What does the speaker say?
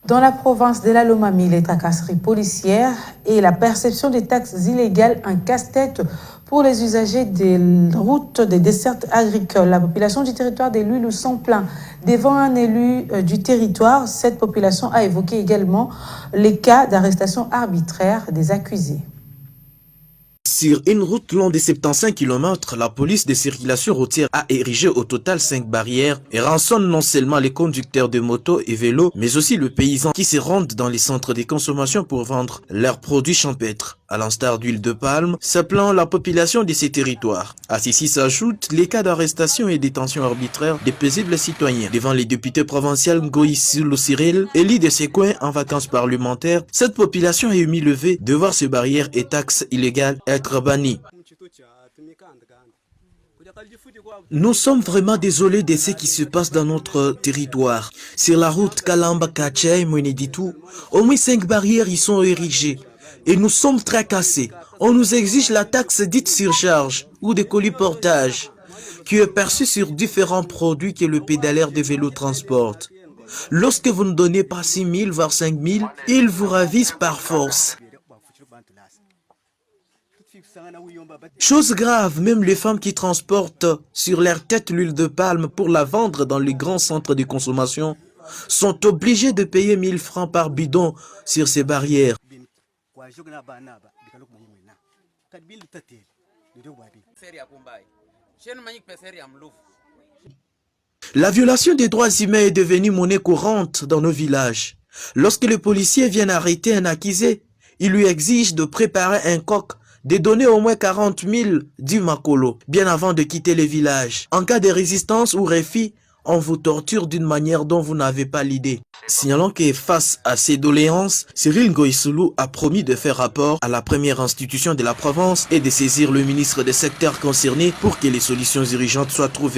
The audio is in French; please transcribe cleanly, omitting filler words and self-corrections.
Dans la province de la Lomami, les tracasseries policières et la perception des taxes illégales, un casse-tête pour les usagers des routes des dessertes agricoles. La population du territoire des Lulou s'en plaint. Devant un élu du territoire, cette population a évoqué également les cas d'arrestation arbitraire des accusés. Sur une route longue de 75 km, la police de circulation routière a érigé au total 5 barrières et rançonne non seulement les conducteurs de motos et vélos, mais aussi les paysans qui se rendent dans les centres de consommation pour vendre leurs produits champêtres. À l'instar d'huile de palme, se plaint la population de ces territoires. À ceci s'ajoutent les cas d'arrestation et détention arbitraire des paisibles citoyens. Devant les députés provinciaux Ngoï Sulu Cyril, élu de ces coins en vacances parlementaires, cette population est émue levée de voir ces barrières et taxes illégales être bannies. Nous sommes vraiment désolés de ce qui se passe dans notre territoire. Sur la route Kalamba-Kachai-Mweneditu, au moins 5 barrières y sont érigées. Et nous sommes tracassés. On nous exige la taxe dite surcharge ou de colis-portage, qui est perçue sur différents produits que le pédalaire de vélo transporte. Lorsque vous ne donnez pas 6 000 voire 5 000, ils vous ravissent par force. Chose grave, même les femmes qui transportent sur leur tête l'huile de palme pour la vendre dans les grands centres de consommation sont obligées de payer 1 000 francs par bidon sur ces barrières. La violation des droits humains est devenue monnaie courante dans nos villages. Lorsque les policiers viennent arrêter un accusé, ils lui exigent de préparer un coq, de donner au moins 40 000 du makolo, bien avant de quitter le village. En cas de résistance ou refus, on vous torture d'une manière dont vous n'avez pas l'idée. Signalons que face à ces doléances, Cyril Ngoï Sulu a promis de faire rapport à la première institution de la province et de saisir le ministre des secteurs concernés pour que les solutions urgentes soient trouvées.